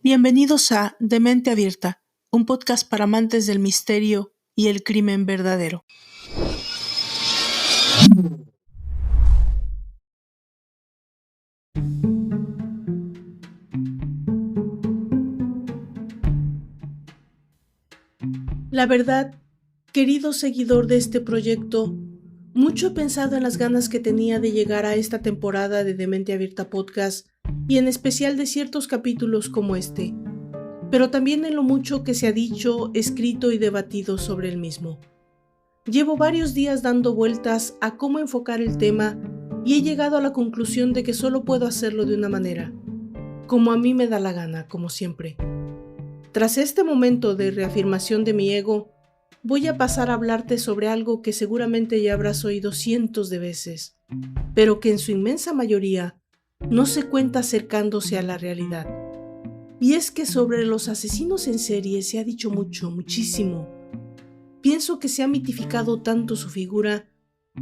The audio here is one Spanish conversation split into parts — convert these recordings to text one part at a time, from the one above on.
Bienvenidos a De Mente Abierta, un podcast para amantes del misterio y el crimen verdadero. La verdad, querido seguidor de este proyecto, mucho he pensado en las ganas que tenía de llegar a esta temporada de Mente Abierta Podcast y en especial de ciertos capítulos como este, pero también en lo mucho que se ha dicho, escrito y debatido sobre el mismo. Llevo varios días dando vueltas a cómo enfocar el tema y he llegado a la conclusión de que solo puedo hacerlo de una manera, como a mí me da la gana, como siempre. Tras este momento de reafirmación de mi ego, voy a pasar a hablarte sobre algo que seguramente ya habrás oído cientos de veces, pero que en su inmensa mayoría no se cuenta acercándose a la realidad. Y es que sobre los asesinos en serie se ha dicho mucho, muchísimo. Pienso que se ha mitificado tanto su figura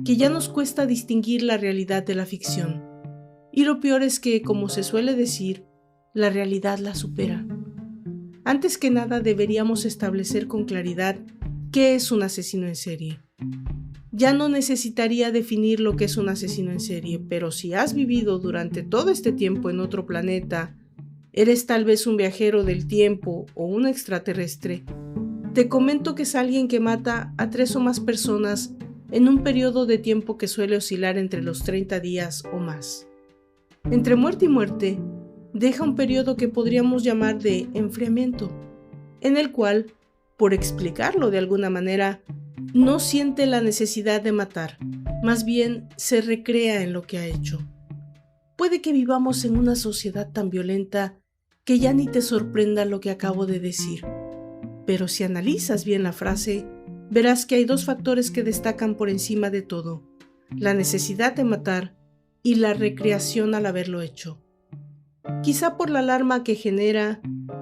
que ya nos cuesta distinguir la realidad de la ficción. Y lo peor es que, como se suele decir, la realidad la supera. Antes que nada deberíamos establecer con claridad qué es un asesino en serie. Ya no necesitaría definir lo que es un asesino en serie, pero si has vivido durante todo este tiempo en otro planeta, eres tal vez un viajero del tiempo o un extraterrestre, te comento que es alguien que mata a 3 o más personas en un periodo de tiempo que suele oscilar entre los 30 días o más. Entre muerte y muerte, deja un periodo que podríamos llamar de enfriamiento, en el cual, por explicarlo de alguna manera, no siente la necesidad de matar, más bien se recrea en lo que ha hecho. Puede que vivamos en una sociedad tan violenta que ya ni te sorprenda lo que acabo de decir. Pero si analizas bien la frase, verás que hay 2 factores que destacan por encima de todo: la necesidad de matar y la recreación al haberlo hecho. Quizá por la alarma que genera,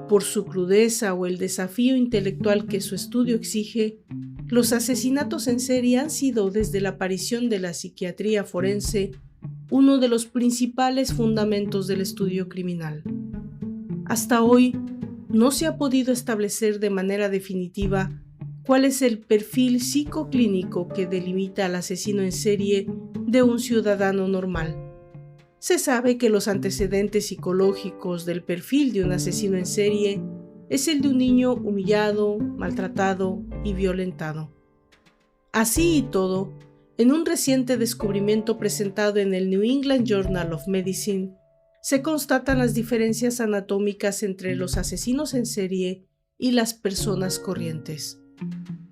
por su crudeza o el desafío intelectual que su estudio exige, los asesinatos en serie han sido, desde la aparición de la psiquiatría forense, uno de los principales fundamentos del estudio criminal. Hasta hoy, no se ha podido establecer de manera definitiva cuál es el perfil psicoclínico que delimita al asesino en serie de un ciudadano normal. Se sabe que los antecedentes psicológicos del perfil de un asesino en serie es el de un niño humillado, maltratado y violentado. Así y todo, en un reciente descubrimiento presentado en el New England Journal of Medicine, se constatan las diferencias anatómicas entre los asesinos en serie y las personas corrientes.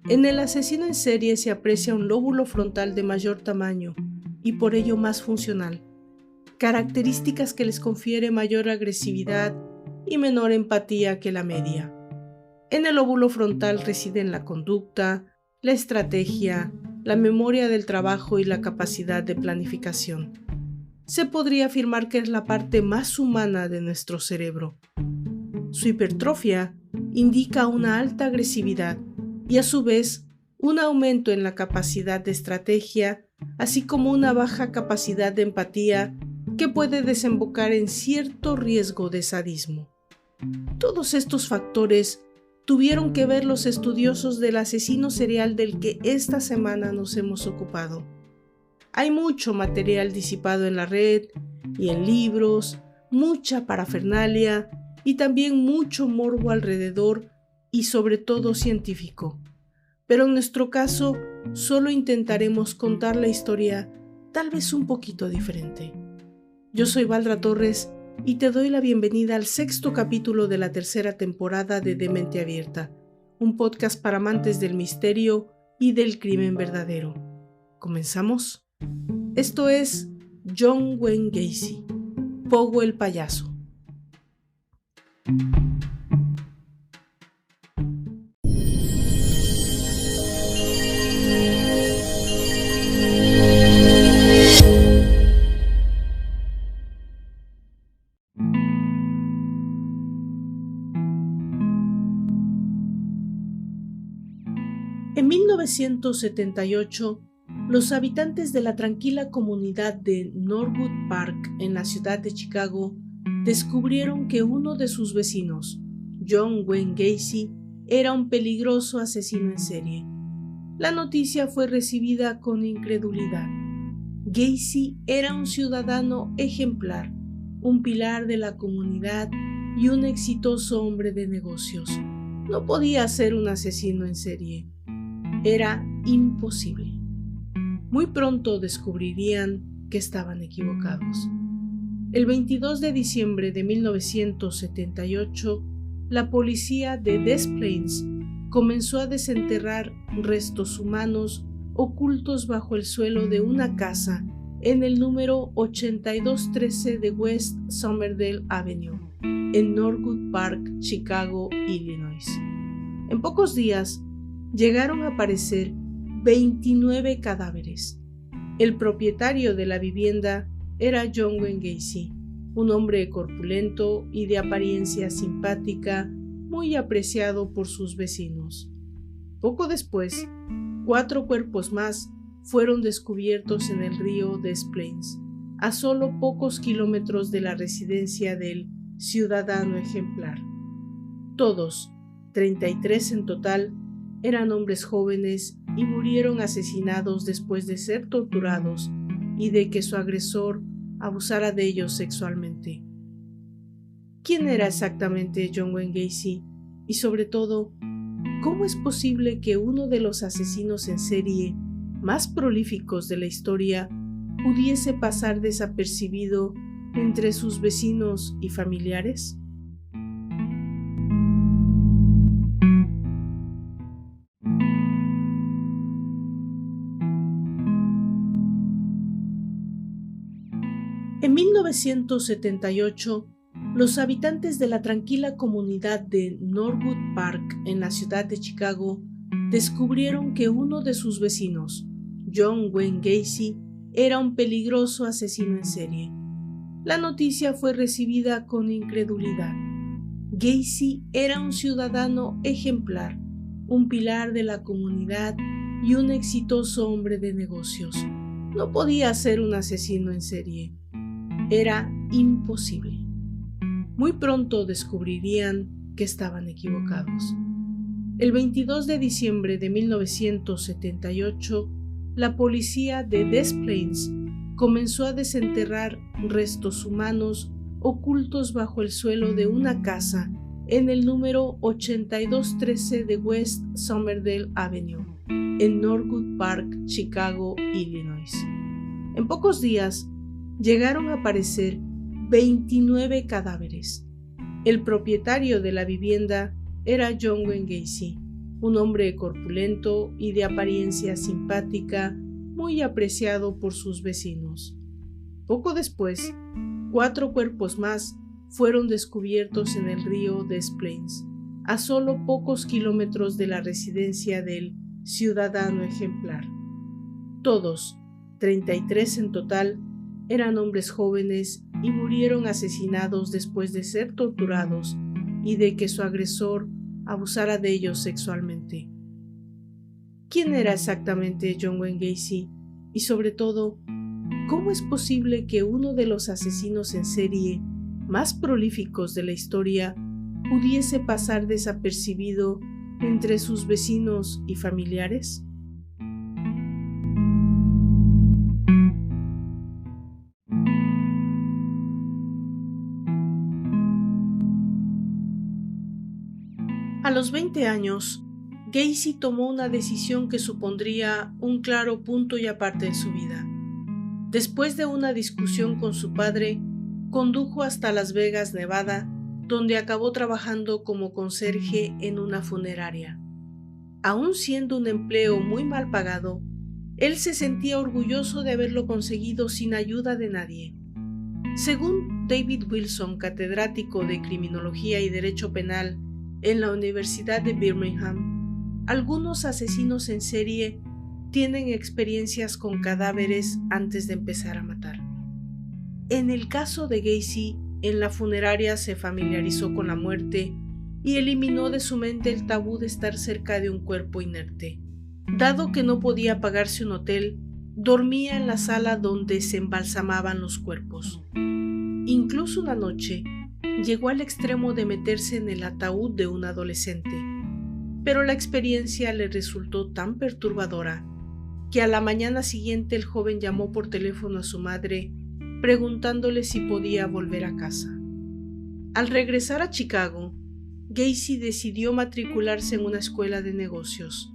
En el asesino en serie se aprecia un lóbulo frontal de mayor tamaño y por ello más funcional, características que les confiere mayor agresividad y menor empatía que la media. En el lóbulo frontal residen la conducta, la estrategia, la memoria del trabajo y la capacidad de planificación. Se podría afirmar que es la parte más humana de nuestro cerebro. Su hipertrofia indica una alta agresividad y a su vez un aumento en la capacidad de estrategia, así como una baja capacidad de empatía que puede desembocar en cierto riesgo de sadismo. Todos estos factores tuvieron que ver los estudiosos del asesino serial del que esta semana nos hemos ocupado. Hay mucho material disipado en la red y en libros, mucha parafernalia y también mucho morbo alrededor y sobre todo científico. Pero en nuestro caso, solo intentaremos contar la historia tal vez un poquito diferente. Yo soy Valdra Torres y te doy la bienvenida al 6º capítulo de la 3ª temporada de Mente Abierta, un podcast para amantes del misterio y del crimen verdadero. ¿Comenzamos? Esto es John Wayne Gacy, Pogo el payaso. En 1978, los habitantes de la tranquila comunidad de Norwood Park en la ciudad de Chicago descubrieron que uno de sus vecinos, John Wayne Gacy, era un peligroso asesino en serie. La noticia fue recibida con incredulidad. Gacy era un ciudadano ejemplar, un pilar de la comunidad y un exitoso hombre de negocios. No podía ser un asesino en serie. Era imposible. Muy pronto descubrirían que estaban equivocados. El 22 de diciembre de 1978, la policía de Des Plaines comenzó a desenterrar restos humanos ocultos bajo el suelo de una casa en el número 8213 de West Somerdale Avenue, en Norwood Park, Chicago, Illinois. En pocos días, llegaron a aparecer 29 cadáveres. El propietario de la vivienda era John Wayne Gacy, un hombre corpulento y de apariencia simpática, muy apreciado por sus vecinos. Poco después, 4 cuerpos más fueron descubiertos en el río Des Plaines, a solo pocos kilómetros de la residencia del ciudadano ejemplar. Todos, 33 en total, eran hombres jóvenes y murieron asesinados después de ser torturados y de que su agresor abusara de ellos sexualmente. ¿Quién era exactamente John Wayne Gacy? Y sobre todo, ¿cómo es posible que uno de los asesinos en serie más prolíficos de la historia pudiese pasar desapercibido entre sus vecinos y familiares? En 1978, los habitantes de la tranquila comunidad de Norwood Park en la ciudad de Chicago descubrieron que uno de sus vecinos, John Wayne Gacy, era un peligroso asesino en serie. La noticia fue recibida con incredulidad. Gacy era un ciudadano ejemplar, un pilar de la comunidad y un exitoso hombre de negocios. No podía ser un asesino en serie. Era imposible. Muy pronto descubrirían que estaban equivocados. El 22 de diciembre de 1978, la policía de Des Plaines comenzó a desenterrar restos humanos ocultos bajo el suelo de una casa en el número 8213 de West Somerdale Avenue, en Norwood Park, Chicago, Illinois. En pocos días, llegaron a aparecer 29 cadáveres. El propietario de la vivienda era John Wayne Gacy, un hombre corpulento y de apariencia simpática, muy apreciado por sus vecinos. Poco después, 4 cuerpos más fueron descubiertos en el río Des Plaines, a solo pocos kilómetros de la residencia del ciudadano ejemplar. Todos, 33 en total, eran hombres jóvenes y murieron asesinados después de ser torturados y de que su agresor abusara de ellos sexualmente. ¿Quién era exactamente John Wayne Gacy? Y sobre todo, ¿cómo es posible que uno de los asesinos en serie más prolíficos de la historia pudiese pasar desapercibido entre sus vecinos y familiares? A los 20 años, Gacy tomó una decisión que supondría un claro punto y aparte en su vida. Después de una discusión con su padre, condujo hasta Las Vegas, Nevada, donde acabó trabajando como conserje en una funeraria. Aun siendo un empleo muy mal pagado, él se sentía orgulloso de haberlo conseguido sin ayuda de nadie. Según David Wilson, catedrático de Criminología y Derecho Penal en la Universidad de Birmingham, algunos asesinos en serie tienen experiencias con cadáveres antes de empezar a matar. En el caso de Gacy, en la funeraria se familiarizó con la muerte y eliminó de su mente el tabú de estar cerca de un cuerpo inerte. Dado que no podía pagarse un hotel, dormía en la sala donde se embalsamaban los cuerpos. Incluso una noche, llegó al extremo de meterse en el ataúd de un adolescente, pero la experiencia le resultó tan perturbadora que a la mañana siguiente el joven llamó por teléfono a su madre preguntándole si podía volver a casa. Al regresar a Chicago, Gacy decidió matricularse en una escuela de negocios,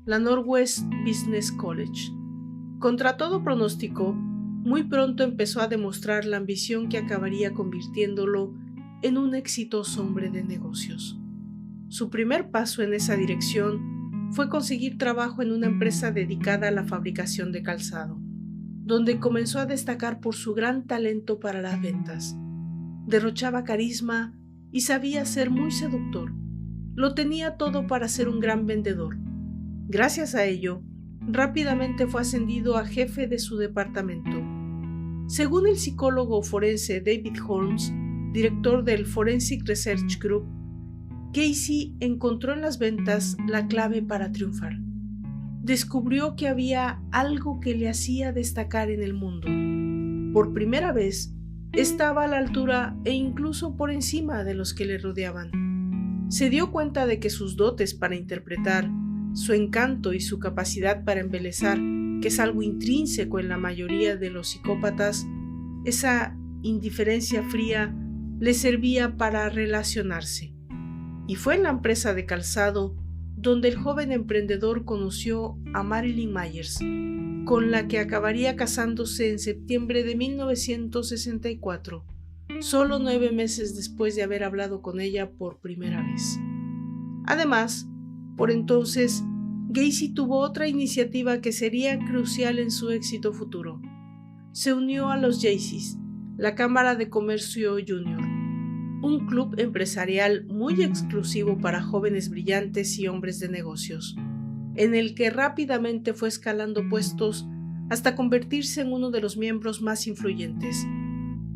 la Northwest Business College. Contra todo pronóstico, muy pronto empezó a demostrar la ambición que acabaría convirtiéndolo en un exitoso hombre de negocios. Su primer paso en esa dirección fue conseguir trabajo en una empresa dedicada a la fabricación de calzado, donde comenzó a destacar por su gran talento para las ventas. Derrochaba carisma y sabía ser muy seductor. Lo tenía todo para ser un gran vendedor. Gracias a ello, rápidamente fue ascendido a jefe de su departamento. Según el psicólogo forense David Holmes, director del Forensic Research Group, Gacy encontró en las ventas la clave para triunfar. Descubrió que había algo que le hacía destacar en el mundo. Por primera vez, estaba a la altura e incluso por encima de los que le rodeaban. Se dio cuenta de que sus dotes para interpretar, su encanto y su capacidad para embelezar, que es algo intrínseco en la mayoría de los psicópatas, esa indiferencia fría le servía para relacionarse. Y fue en la empresa de calzado donde el joven emprendedor conoció a Marilyn Myers, con la que acabaría casándose en septiembre de 1964, solo 9 meses después de haber hablado con ella por primera vez. Además, por entonces, Gacy tuvo otra iniciativa que sería crucial en su éxito futuro. Se unió a los Jaycees, la Cámara de Comercio Junior, un club empresarial muy exclusivo para jóvenes brillantes y hombres de negocios, en el que rápidamente fue escalando puestos hasta convertirse en uno de los miembros más influyentes.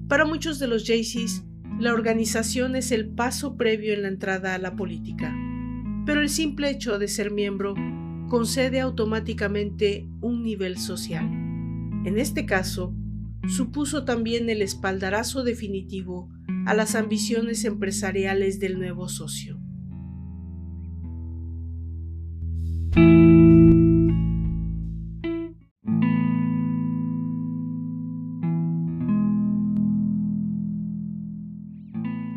Para muchos de los Jaycees, la organización es el paso previo en la entrada a la política, pero el simple hecho de ser miembro concede automáticamente un nivel social. En este caso, supuso también el espaldarazo definitivo a las ambiciones empresariales del nuevo socio.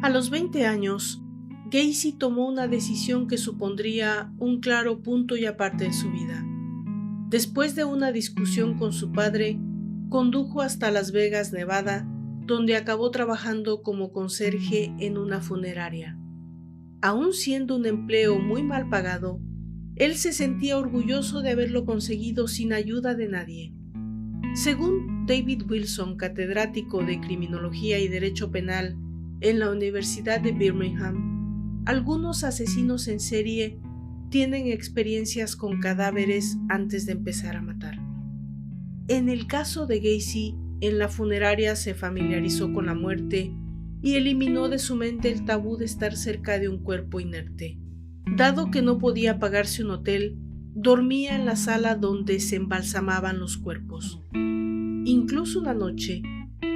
A los 20 años, Gacy tomó una decisión que supondría un claro punto y aparte en su vida. Después de una discusión con su padre, condujo hasta Las Vegas, Nevada, donde acabó trabajando como conserje en una funeraria. Aun siendo un empleo muy mal pagado, él se sentía orgulloso de haberlo conseguido sin ayuda de nadie. Según David Wilson, catedrático de Criminología y Derecho Penal en la Universidad de Birmingham, algunos asesinos en serie tienen experiencias con cadáveres antes de empezar a matar. En el caso de Gacy, en la funeraria se familiarizó con la muerte y eliminó de su mente el tabú de estar cerca de un cuerpo inerte. Dado que no podía pagarse un hotel, dormía en la sala donde se embalsamaban los cuerpos. Incluso una noche,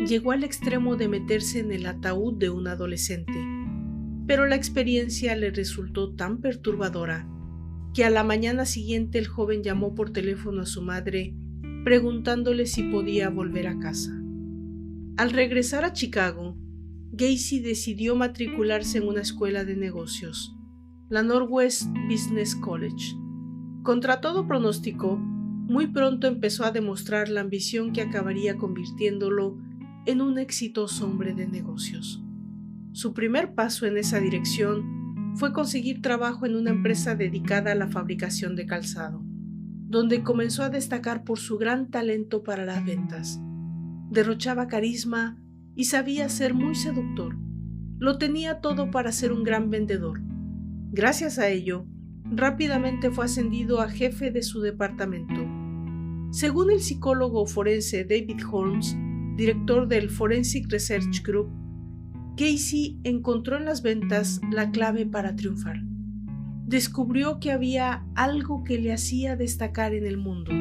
llegó al extremo de meterse en el ataúd de un adolescente, pero la experiencia le resultó tan perturbadora que a la mañana siguiente el joven llamó por teléfono a su madre preguntándole si podía volver a casa. Al regresar a Chicago, Gacy decidió matricularse en una escuela de negocios, la Northwest Business College. Contra todo pronóstico, muy pronto empezó a demostrar la ambición que acabaría convirtiéndolo en un exitoso hombre de negocios. Su primer paso en esa dirección fue conseguir trabajo en una empresa dedicada a la fabricación de calzado, donde comenzó a destacar por su gran talento para las ventas. Derrochaba carisma y sabía ser muy seductor. Lo tenía todo para ser un gran vendedor. Gracias a ello, rápidamente fue ascendido a jefe de su departamento. Según el psicólogo forense David Holmes, director del Forensic Research Group, Gacy encontró en las ventas la clave para triunfar. Descubrió que había algo que le hacía destacar en el mundo.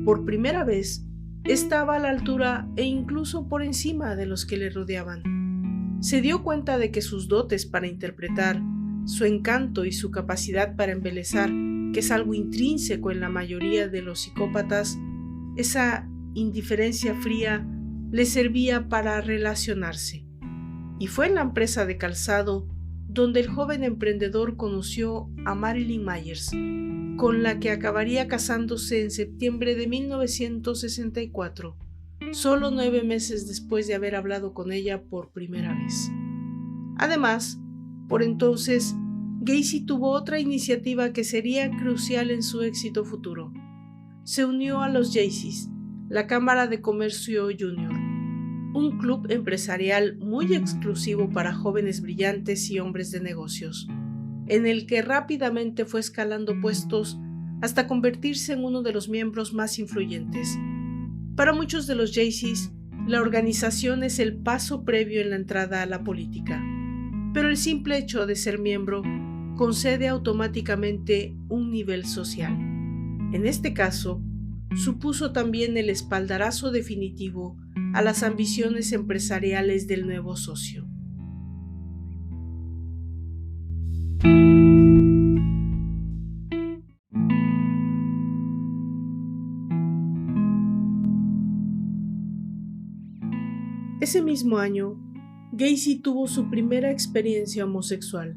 Por primera vez, estaba a la altura e incluso por encima de los que le rodeaban. Se dio cuenta de que sus dotes para interpretar, su encanto y su capacidad para embelezar, que es algo intrínseco en la mayoría de los psicópatas, esa indiferencia fría le servía para relacionarse. Y fue en la empresa de calzado donde el joven emprendedor conoció a Marilyn Myers, con la que acabaría casándose en septiembre de 1964, solo 9 meses después de haber hablado con ella por primera vez. Además, por entonces, Gacy tuvo otra iniciativa que sería crucial en su éxito futuro. Se unió a los Jaycees, la Cámara de Comercio Junior, un club empresarial muy exclusivo para jóvenes brillantes y hombres de negocios, en el que rápidamente fue escalando puestos hasta convertirse en uno de los miembros más influyentes. Para muchos de los Jaycees, la organización es el paso previo en la entrada a la política, pero el simple hecho de ser miembro concede automáticamente un nivel social. En este caso, supuso también el espaldarazo definitivo a las ambiciones empresariales del nuevo socio. Ese mismo año, Gacy tuvo su primera experiencia homosexual.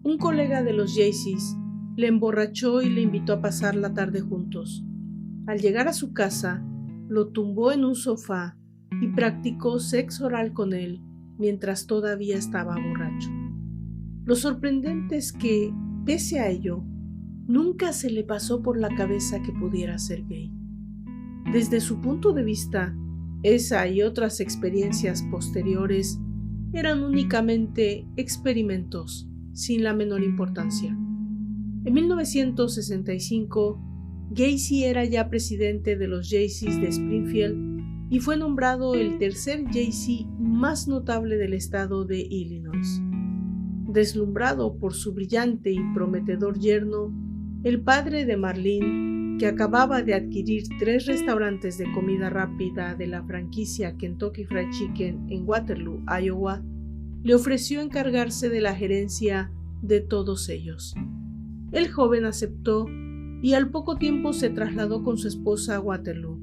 Un colega de los Jaycees le emborrachó y le invitó a pasar la tarde juntos. Al llegar a su casa, lo tumbó en un sofá y practicó sexo oral con él mientras todavía estaba borracho. Lo sorprendente es que, pese a ello, nunca se le pasó por la cabeza que pudiera ser gay. Desde su punto de vista, esa y otras experiencias posteriores eran únicamente experimentos sin la menor importancia. En 1965, Gacy era ya presidente de los Jaycees de Springfield y fue nombrado el tercer Jaycee más notable del estado de Illinois. Deslumbrado por su brillante y prometedor yerno, el padre de Marlene, que acababa de adquirir 3 restaurantes de comida rápida de la franquicia Kentucky Fried Chicken en Waterloo, Iowa, le ofreció encargarse de la gerencia de todos ellos. El joven aceptó y al poco tiempo se trasladó con su esposa a Waterloo.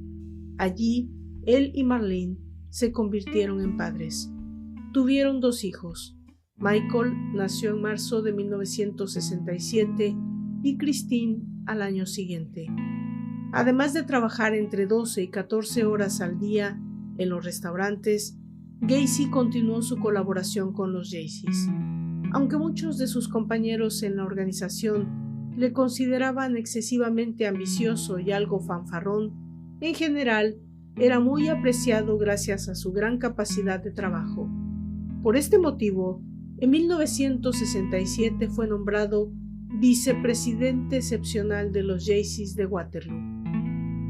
Allí, él y Marlene se convirtieron en padres. Tuvieron 2 hijos. Michael nació en marzo de 1967 y Christine al año siguiente. Además de trabajar entre 12 y 14 horas al día en los restaurantes, Gacy continuó su colaboración con los Jaycees. Aunque muchos de sus compañeros en la organización le consideraban excesivamente ambicioso y algo fanfarrón, en general era muy apreciado gracias a su gran capacidad de trabajo. Por este motivo, en 1967 fue nombrado vicepresidente excepcional de los Jaycees de Waterloo.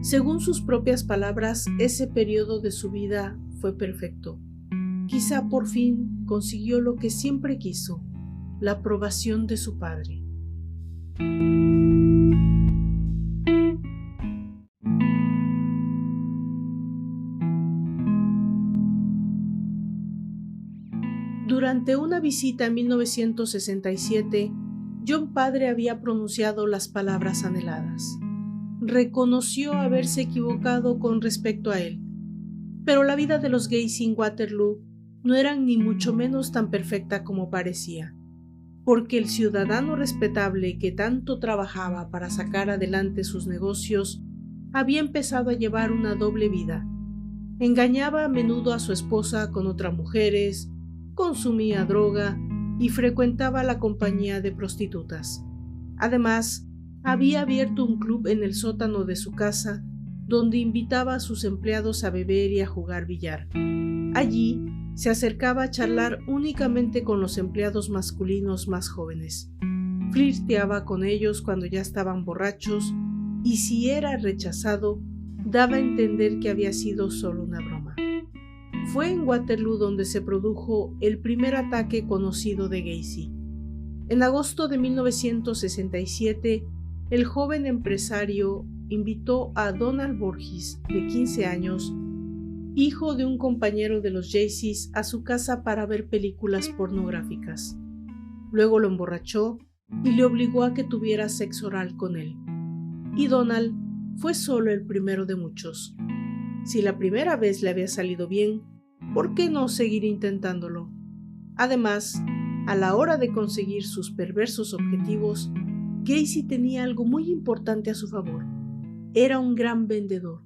Según sus propias palabras, ese periodo de su vida fue perfecto. Quizá por fin consiguió lo que siempre quiso, la aprobación de su padre. Durante una visita en 1967, John padre había pronunciado las palabras anheladas. Reconoció haberse equivocado con respecto a él, pero la vida de los Gacy en Waterloo no era ni mucho menos tan perfecta como parecía, porque el ciudadano respetable que tanto trabajaba para sacar adelante sus negocios había empezado a llevar una doble vida. Engañaba a menudo a su esposa con otras mujeres, consumía droga y frecuentaba la compañía de prostitutas. Además, había abierto un club en el sótano de su casa donde invitaba a sus empleados a beber y a jugar billar. Allí se acercaba a charlar únicamente con los empleados masculinos más jóvenes. Flirteaba con ellos cuando ya estaban borrachos y si era rechazado, daba a entender que había sido solo una broma. Fue en Waterloo donde se produjo el primer ataque conocido de Gacy. En agosto de 1967, el joven empresario invitó a Donald Borges, de 15 años, hijo de un compañero de los Jaycees, a su casa para ver películas pornográficas. Luego lo emborrachó y le obligó a que tuviera sexo oral con él. Y Donald fue solo el primero de muchos. Si la primera vez le había salido bien, ¿por qué no seguir intentándolo? Además, a la hora de conseguir sus perversos objetivos, Gacy tenía algo muy importante a su favor. Era un gran vendedor.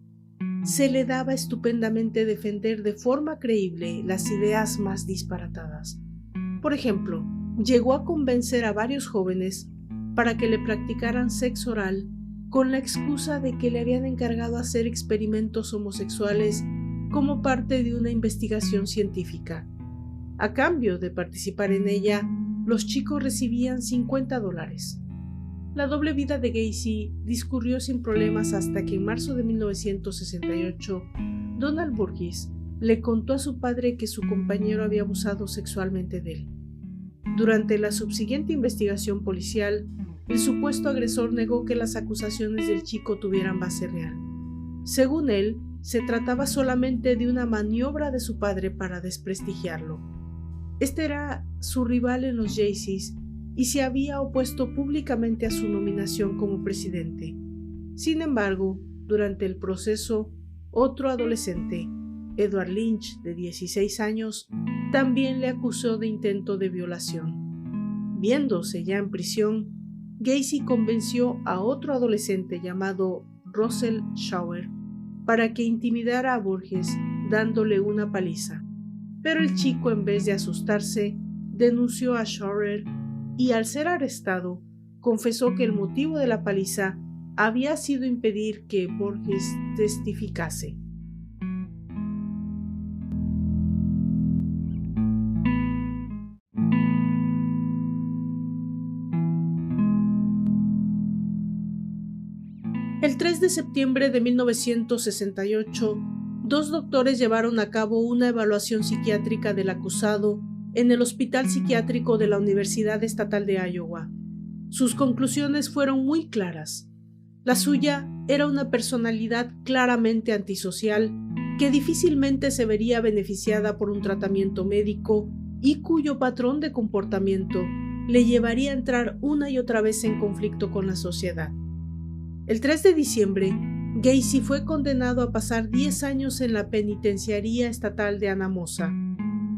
Se le daba estupendamente defender de forma creíble las ideas más disparatadas. Por ejemplo, llegó a convencer a varios jóvenes para que le practicaran sexo oral con la excusa de que le habían encargado hacer experimentos homosexuales como parte de una investigación científica. A cambio de participar en ella, los chicos recibían $50. La doble vida de Gacy discurrió sin problemas hasta que en marzo de 1968, Donald Burgess le contó a su padre que su compañero había abusado sexualmente de él. Durante la subsiguiente investigación policial, el supuesto agresor negó que las acusaciones del chico tuvieran base real. Según él, se trataba solamente de una maniobra de su padre para desprestigiarlo. Este era su rival en los Jaycees y se había opuesto públicamente a su nominación como presidente. Sin embargo, durante el proceso, otro adolescente, Edward Lynch, de 16 años, también le acusó de intento de violación. Viéndose ya en prisión, Gacy convenció a otro adolescente llamado Russell Schauer para que intimidara a Burgess dándole una paliza. Pero el chico, en vez de asustarse, denunció a Schauer y, al ser arrestado, confesó que el motivo de la paliza había sido impedir que Burgess testificase. El 3 de septiembre de 1968, dos doctores llevaron a cabo una evaluación psiquiátrica del acusado en el Hospital Psiquiátrico de la Universidad Estatal de Iowa. Sus conclusiones fueron muy claras. La suya era una personalidad claramente antisocial que difícilmente se vería beneficiada por un tratamiento médico y cuyo patrón de comportamiento le llevaría a entrar una y otra vez en conflicto con la sociedad. El 3 de diciembre, Gacy fue condenado a pasar 10 años en la penitenciaría estatal de Anamosa.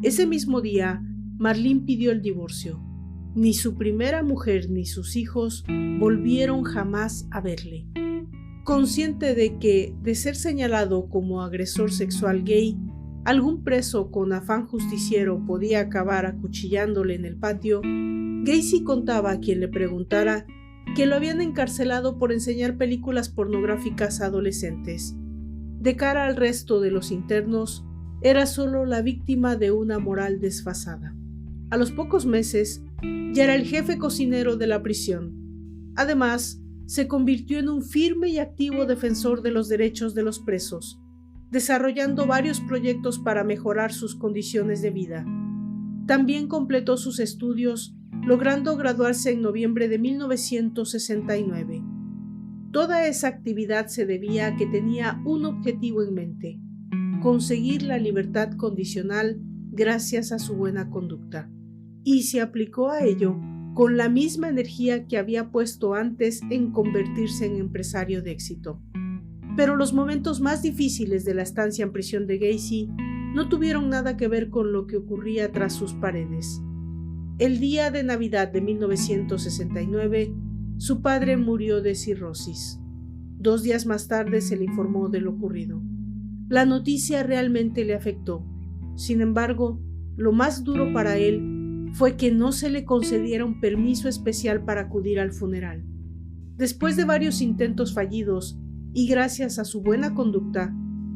Ese mismo día, Marlene pidió el divorcio. Ni su primera mujer ni sus hijos volvieron jamás a verle. Consciente de que, de ser señalado como agresor sexual gay, algún preso con afán justiciero podía acabar acuchillándole en el patio, Gacy contaba a quien le preguntara que lo habían encarcelado por enseñar películas pornográficas a adolescentes. De cara al resto de los internos, era solo la víctima de una moral desfasada. A los pocos meses, ya era el jefe cocinero de la prisión. Además, se convirtió en un firme y activo defensor de los derechos de los presos, desarrollando varios proyectos para mejorar sus condiciones de vida. También completó sus estudios, logrando graduarse en noviembre de 1969. Toda esa actividad se debía a que tenía un objetivo en mente: conseguir la libertad condicional gracias a su buena conducta, y se aplicó a ello con la misma energía que había puesto antes en convertirse en empresario de éxito. Pero los momentos más difíciles de la estancia en prisión de Gacy no tuvieron nada que ver con lo que ocurría tras sus paredes. El día de Navidad de 1969, su padre murió de cirrosis. 2 días más tarde se le informó de lo ocurrido. La noticia realmente le afectó. Sin embargo, lo más duro para él fue que no se le concediera un permiso especial para acudir al funeral. Después de varios intentos fallidos y gracias a su buena conducta,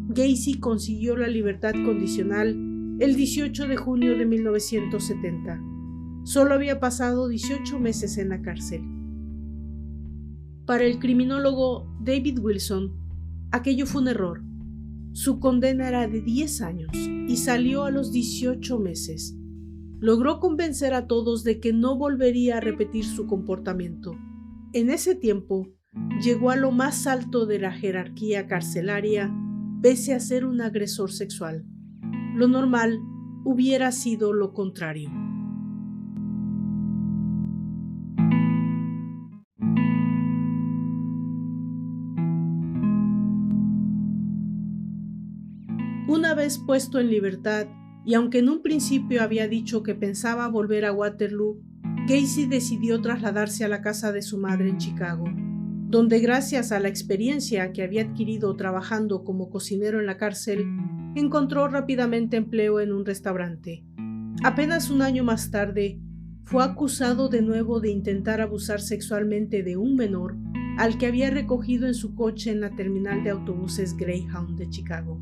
Gacy consiguió la libertad condicional el 18 de junio de 1970. Solo había pasado 18 meses en la cárcel. Para el criminólogo David Wilson, aquello fue un error. Su condena era de 10 años y salió a los 18 meses. Logró convencer a todos de que no volvería a repetir su comportamiento. En ese tiempo, llegó a lo más alto de la jerarquía carcelaria pese a ser un agresor sexual. Lo normal hubiera sido lo contrario. Una vez puesto en libertad, y aunque en un principio había dicho que pensaba volver a Waterloo, Gacy decidió trasladarse a la casa de su madre en Chicago, donde gracias a la experiencia que había adquirido trabajando como cocinero en la cárcel, encontró rápidamente empleo en un restaurante. Apenas un año más tarde, fue acusado de nuevo de intentar abusar sexualmente de un menor al que había recogido en su coche en la terminal de autobuses Greyhound de Chicago.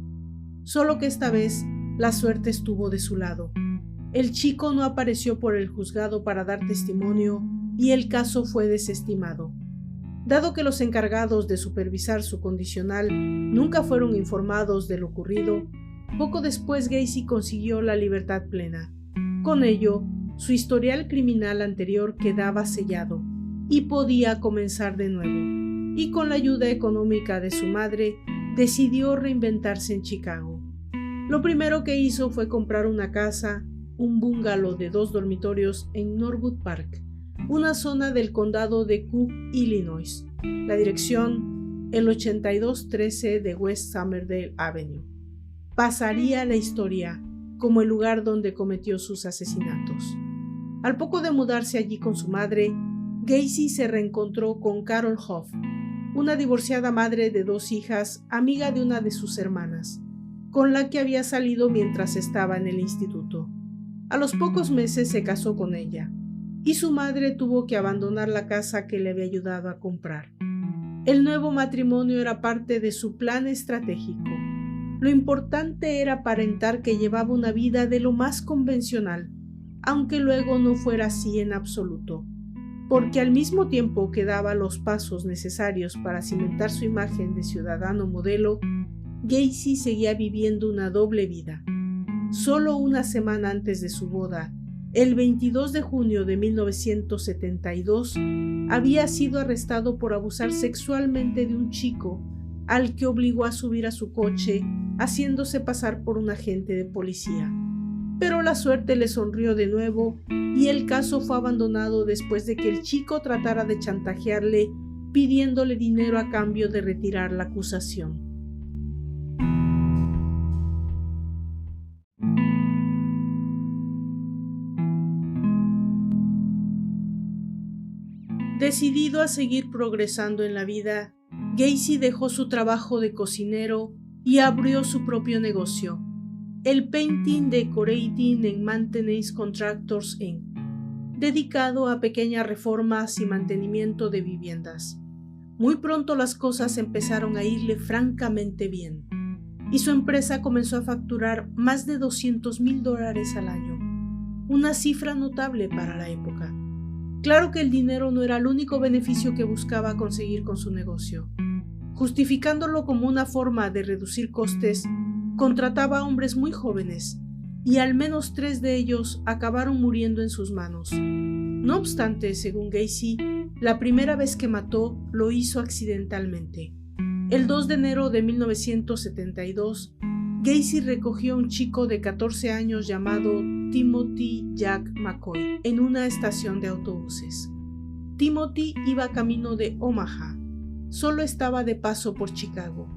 Solo que esta vez la suerte estuvo de su lado. El chico no apareció por el juzgado para dar testimonio y el caso fue desestimado. Dado que los encargados de supervisar su condicional nunca fueron informados de lo ocurrido, poco después Gacy consiguió la libertad plena. Con ello, su historial criminal anterior quedaba sellado y podía comenzar de nuevo, y con la ayuda económica de su madre, decidió reinventarse en Chicago. Lo primero que hizo fue comprar una casa, un bungalow de 2 dormitorios en Norwood Park, una zona del condado de Cook, Illinois. La dirección, el 8213 de West Somerdale Avenue. Pasaría a la historia como el lugar donde cometió sus asesinatos. Al poco de mudarse allí con su madre, Gacy se reencontró con Carol Hoff, una divorciada madre de 2 hijas, amiga de una de sus hermanas, con la que había salido mientras estaba en el instituto. A los pocos meses se casó con ella, y su madre tuvo que abandonar la casa que le había ayudado a comprar. El nuevo matrimonio era parte de su plan estratégico. Lo importante era aparentar que llevaba una vida de lo más convencional, aunque luego no fuera así en absoluto, porque al mismo tiempo que daba los pasos necesarios para cimentar su imagen de ciudadano modelo, Gacy seguía viviendo una doble vida. Solo una semana antes de su boda, el 22 de junio de 1972, había sido arrestado por abusar sexualmente de un chico al que obligó a subir a su coche, haciéndose pasar por un agente de policía. Pero la suerte le sonrió de nuevo y el caso fue abandonado después de que el chico tratara de chantajearle, pidiéndole dinero a cambio de retirar la acusación. Decidido a seguir progresando en la vida, Gacy dejó su trabajo de cocinero y abrió su propio negocio, el Painting, Decorating and Maintenance Contractors Inc., dedicado a pequeñas reformas y mantenimiento de viviendas. Muy pronto las cosas empezaron a irle francamente bien, y su empresa comenzó a facturar más de $200,000 al año, una cifra notable para la época. Claro que el dinero no era el único beneficio que buscaba conseguir con su negocio. Justificándolo como una forma de reducir costes, contrataba a hombres muy jóvenes, y al menos 3 de ellos acabaron muriendo en sus manos. No obstante, según Gacy, la primera vez que mató lo hizo accidentalmente. El 2 de enero de 1972, Gacy recogió a un chico de 14 años llamado Timothy Jack McCoy en una estación de autobuses. Timothy iba camino de Omaha. Solo estaba de paso por Chicago,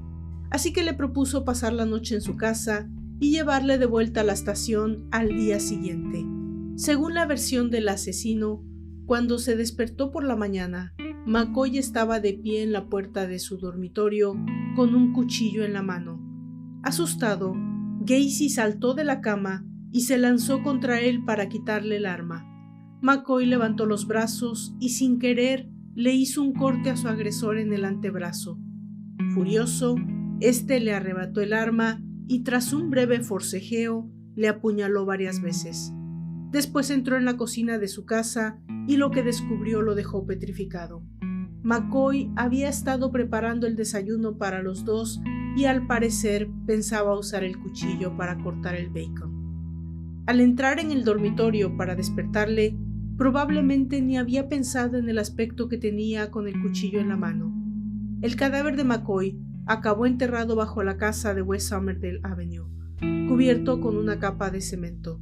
así que le propuso pasar la noche en su casa y llevarle de vuelta a la estación al día siguiente. Según la versión del asesino, cuando se despertó por la mañana, McCoy estaba de pie en la puerta de su dormitorio con un cuchillo en la mano. Asustado, Gacy saltó de la cama y se lanzó contra él para quitarle el arma. McCoy levantó los brazos y sin querer le hizo un corte a su agresor en el antebrazo. Furioso, este le arrebató el arma y tras un breve forcejeo le apuñaló varias veces. Después entró en la cocina de su casa y lo que descubrió lo dejó petrificado. McCoy había estado preparando el desayuno para los dos y al parecer pensaba usar el cuchillo para cortar el bacon. Al entrar en el dormitorio para despertarle, probablemente ni había pensado en el aspecto que tenía con el cuchillo en la mano. El cadáver de McCoy acabó enterrado bajo la casa de West Somerdale Avenue, cubierto con una capa de cemento.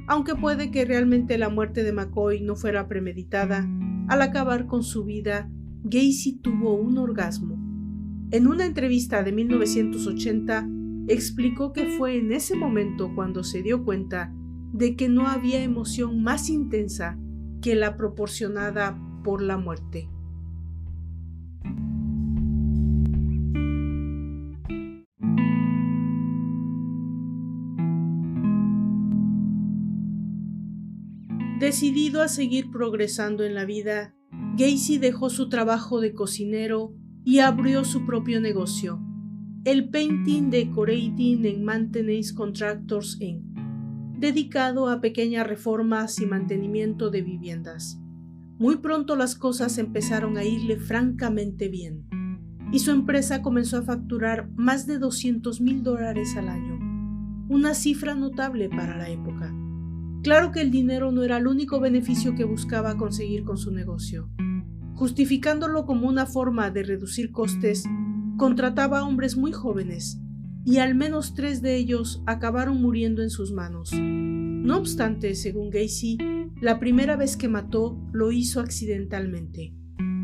Aunque puede que realmente la muerte de McCoy no fuera premeditada, al acabar con su vida, Gacy tuvo un orgasmo. En una entrevista de 1980, explicó que fue en ese momento cuando se dio cuenta de que no había emoción más intensa que la proporcionada por la muerte. Decidido a seguir progresando en la vida, Gacy dejó su trabajo de cocinero y abrió su propio negocio, el Painting, Decorating and Maintenance Contractors Inc., dedicado a pequeñas reformas y mantenimiento de viviendas. Muy pronto las cosas empezaron a irle francamente bien, y su empresa comenzó a facturar más de $200,000 al año, una cifra notable para la época. Claro que el dinero no era el único beneficio que buscaba conseguir con su negocio. Justificándolo como una forma de reducir costes, contrataba a hombres muy jóvenes, y al menos 3 de ellos acabaron muriendo en sus manos. No obstante, según Gacy, la primera vez que mató lo hizo accidentalmente.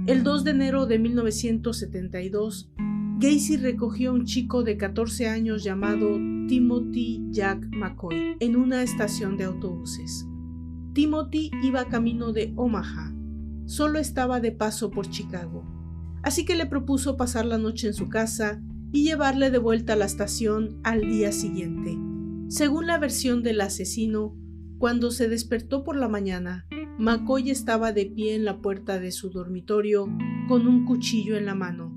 El 2 de enero de 1972, Gacy recogió a un chico de 14 años llamado Timothy Jack McCoy en una estación de autobuses. Timothy iba camino de Omaha. Solo estaba de paso por Chicago, así que le propuso pasar la noche en su casa y llevarle de vuelta a la estación al día siguiente. Según la versión del asesino, cuando se despertó por la mañana, McCoy estaba de pie en la puerta de su dormitorio con un cuchillo en la mano.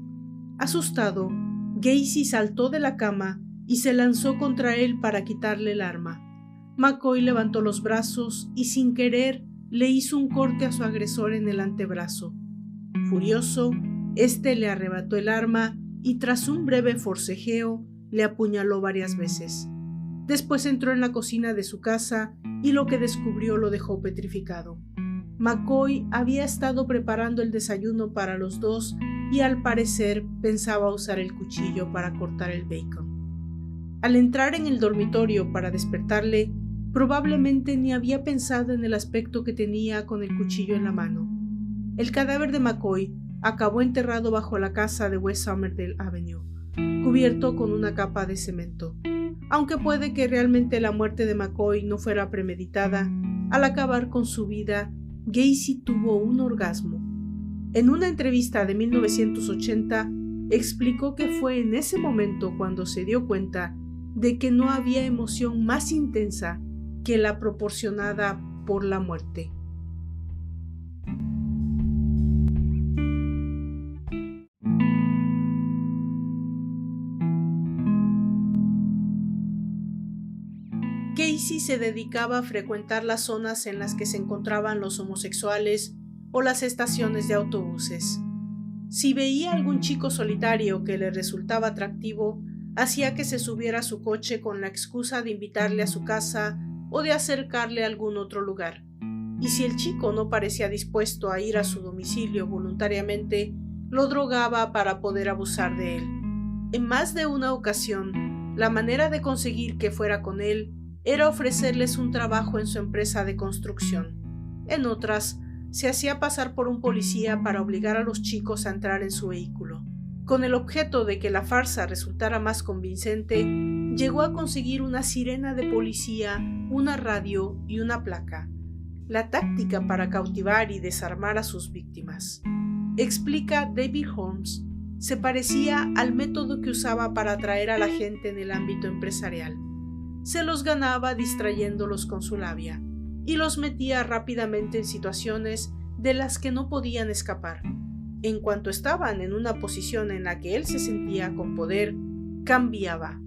Asustado, Gacy saltó de la cama y se lanzó contra él para quitarle el arma. McCoy levantó los brazos y sin querer le hizo un corte a su agresor en el antebrazo. Furioso, este le arrebató el arma y tras un breve forcejeo le apuñaló varias veces. Después entró en la cocina de su casa y lo que descubrió lo dejó petrificado. McCoy había estado preparando el desayuno para los dos y al parecer pensaba usar el cuchillo para cortar el bacon. Al entrar en el dormitorio para despertarle, probablemente ni había pensado en el aspecto que tenía con el cuchillo en la mano. El cadáver de McCoy acabó enterrado bajo la casa de West Somerdale Avenue, cubierto con una capa de cemento. Aunque puede que realmente la muerte de McCoy no fuera premeditada, al acabar con su vida, Gacy tuvo un orgasmo. En una entrevista de 1980, explicó que fue en ese momento cuando se dio cuenta de que no había emoción más intensa que la proporcionada por la muerte. Gacy se dedicaba a frecuentar las zonas en las que se encontraban los homosexuales o las estaciones de autobuses. Si veía algún chico solitario que le resultaba atractivo, hacía que se subiera a su coche con la excusa de invitarle a su casa o de acercarle a algún otro lugar. Y si el chico no parecía dispuesto a ir a su domicilio voluntariamente, lo drogaba para poder abusar de él. En más de una ocasión, la manera de conseguir que fuera con él era ofrecerles un trabajo en su empresa de construcción. En otras, se hacía pasar por un policía para obligar a los chicos a entrar en su vehículo. Con el objeto de que la farsa resultara más convincente, llegó a conseguir una sirena de policía, una radio y una placa. La táctica para cautivar y desarmar a sus víctimas, explica David Holmes, se parecía al método que usaba para atraer a la gente en el ámbito empresarial. Se los ganaba distrayéndolos con su labia y los metía rápidamente en situaciones de las que no podían escapar. En cuanto estaban en una posición en la que él se sentía con poder, cambiaba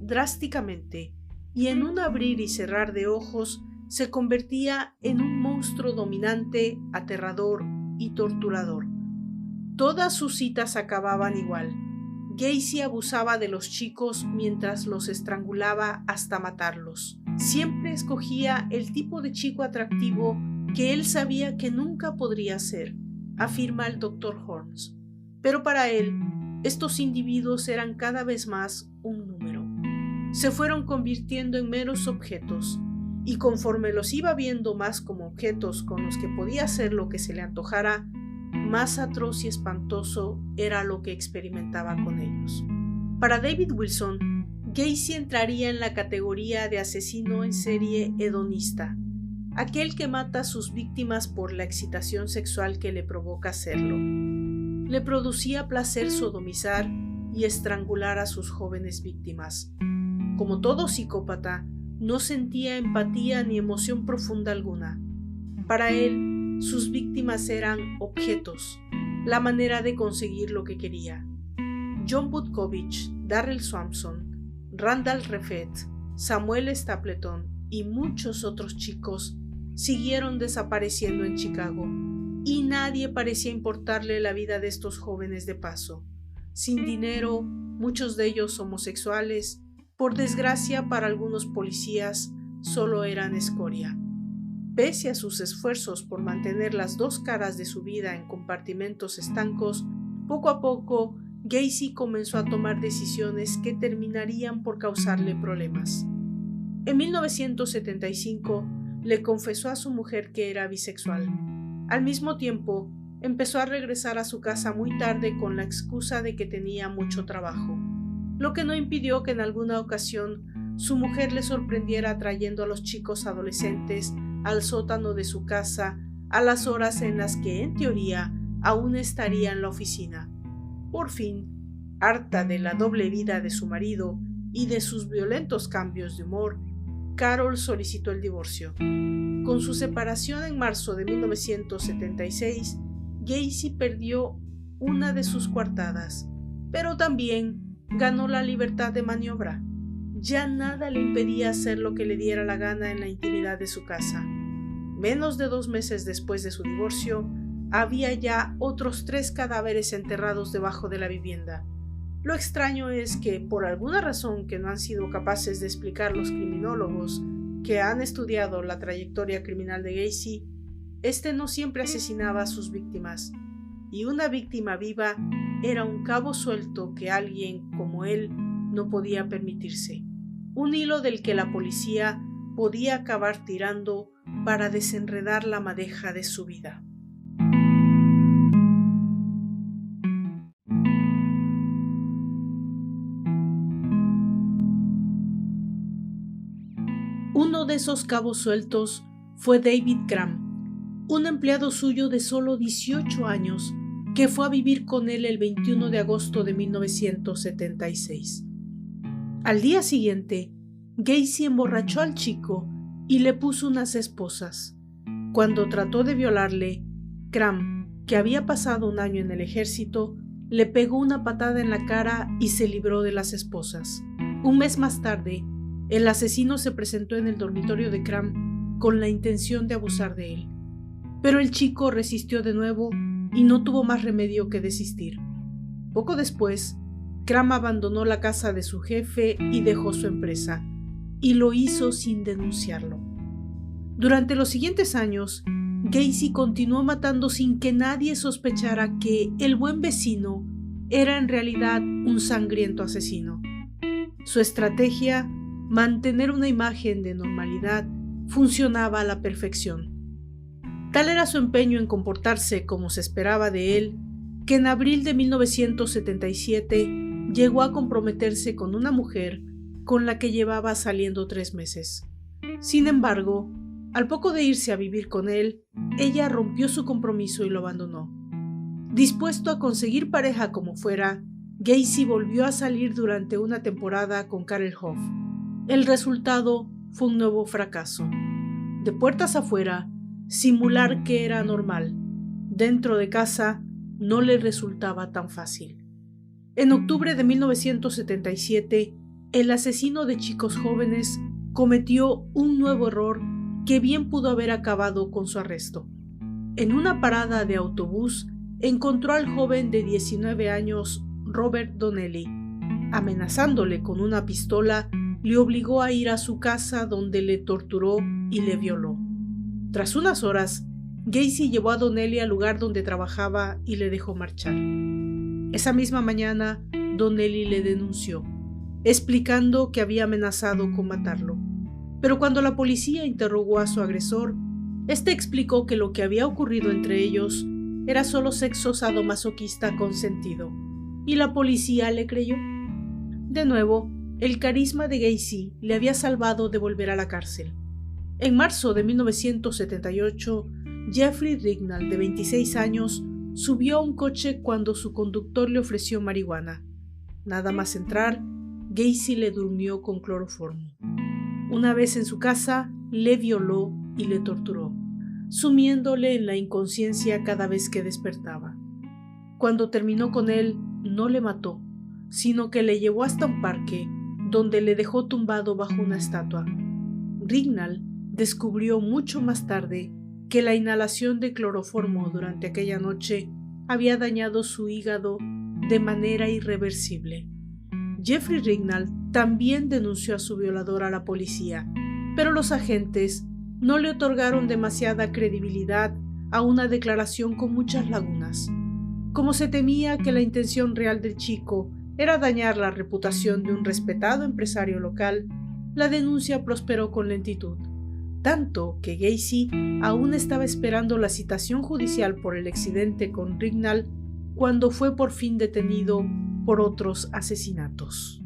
drásticamente y en un abrir y cerrar de ojos se convertía en un monstruo dominante, aterrador y torturador. Todas sus citas acababan igual. Gacy abusaba de los chicos mientras los estrangulaba hasta matarlos. Siempre escogía el tipo de chico atractivo que él sabía que nunca podría ser, afirma el Dr. Holmes. Pero para él, estos individuos eran cada vez más un número. Se fueron convirtiendo en meros objetos, y conforme los iba viendo más como objetos con los que podía hacer lo que se le antojara, más atroz y espantoso era lo que experimentaba con ellos. Para David Wilson, Gacy entraría en la categoría de asesino en serie hedonista, aquel que mata a sus víctimas por la excitación sexual que le provoca hacerlo. Le producía placer sodomizar y estrangular a sus jóvenes víctimas. Como todo psicópata, no sentía empatía ni emoción profunda alguna. Para él, sus víctimas eran objetos, la manera de conseguir lo que quería. John Butkovich, Darrell Swanson, Randall Refet, Samuel Stapleton y muchos otros chicos siguieron desapareciendo en Chicago, y nadie parecía importarle la vida de estos jóvenes de paso. Sin dinero, muchos de ellos homosexuales, por desgracia para algunos policías, solo eran escoria. Pese a sus esfuerzos por mantener las dos caras de su vida en compartimentos estancos, poco a poco Gacy comenzó a tomar decisiones que terminarían por causarle problemas. En 1975 le confesó a su mujer que era bisexual. Al mismo tiempo, empezó a regresar a su casa muy tarde con la excusa de que tenía mucho trabajo, lo que no impidió que en alguna ocasión su mujer le sorprendiera trayendo a los chicos adolescentes al sótano de su casa a las horas en las que, en teoría, aún estaría en la oficina. Por fin, harta de la doble vida de su marido y de sus violentos cambios de humor, Carol solicitó el divorcio. Con su separación en marzo de 1976, Gacy perdió una de sus coartadas, pero también ganó la libertad de maniobra. Ya nada le impedía hacer lo que le diera la gana en la intimidad de su casa. Menos de 2 meses después de su divorcio, había ya otros 3 cadáveres enterrados debajo de la vivienda. Lo extraño es que, por alguna razón que no han sido capaces de explicar los criminólogos que han estudiado la trayectoria criminal de Gacy, este no siempre asesinaba a sus víctimas, y una víctima viva era un cabo suelto que alguien como él no podía permitirse, un hilo del que la policía podía acabar tirando para desenredar la madeja de su vida. Uno de esos cabos sueltos fue David Cram, un empleado suyo de solo 18 años que fue a vivir con él el 21 de agosto de 1976. Al día siguiente, Gacy emborrachó al chico y le puso unas esposas. Cuando trató de violarle, Cram, que había pasado un año en el ejército, le pegó una patada en la cara y se libró de las esposas. Un mes más tarde, el asesino se presentó en el dormitorio de Cram con la intención de abusar de él. Pero el chico resistió de nuevo y no tuvo más remedio que desistir. Poco después, Cram abandonó la casa de su jefe y dejó su empresa, y lo hizo sin denunciarlo. Durante los siguientes años, Gacy continuó matando sin que nadie sospechara que el buen vecino era en realidad un sangriento asesino. Su estrategia, mantener una imagen de normalidad, funcionaba a la perfección. Tal era su empeño en comportarse como se esperaba de él, que en abril de 1977 llegó a comprometerse con una mujer con la que llevaba saliendo 3 meses. Sin embargo, al poco de irse a vivir con él, ella rompió su compromiso y lo abandonó. Dispuesto a conseguir pareja como fuera, Gacy volvió a salir durante una temporada con Carol Hoff. El resultado fue un nuevo fracaso. De puertas afuera, simular que era normal. Dentro de casa, no le resultaba tan fácil. En octubre de 1977, el asesino de chicos jóvenes cometió un nuevo error que bien pudo haber acabado con su arresto. En una parada de autobús, encontró al joven de 19 años, Robert Donnelly. Amenazándole con una pistola, le obligó a ir a su casa donde le torturó y le violó. Tras unas horas, Gacy llevó a Donnelly al lugar donde trabajaba y le dejó marchar. Esa misma mañana, Donnelly le denunció, explicando que había amenazado con matarlo. Pero cuando la policía interrogó a su agresor, este explicó que lo que había ocurrido entre ellos era solo sexo sadomasoquista consentido, y la policía le creyó. De nuevo, el carisma de Gacy le había salvado de volver a la cárcel. En marzo de 1978, Jeffrey Rignall, de 26 años, subió a un coche cuando su conductor le ofreció marihuana. Nada más entrar, Gacy le durmió con cloroformo. Una vez en su casa, le violó y le torturó, sumiéndole en la inconsciencia cada vez que despertaba. Cuando terminó con él, no le mató, sino que le llevó hasta un parque, donde le dejó tumbado bajo una estatua. Rignall descubrió mucho más tarde que la inhalación de cloroformo durante aquella noche había dañado su hígado de manera irreversible. Jeffrey Rignall también denunció a su violador a la policía, pero los agentes no le otorgaron demasiada credibilidad a una declaración con muchas lagunas. Como se temía que la intención real del chico era dañar la reputación de un respetado empresario local, la denuncia prosperó con lentitud, tanto que Gacy aún estaba esperando la citación judicial por el accidente con Rignall cuando fue por fin detenido por otros asesinatos.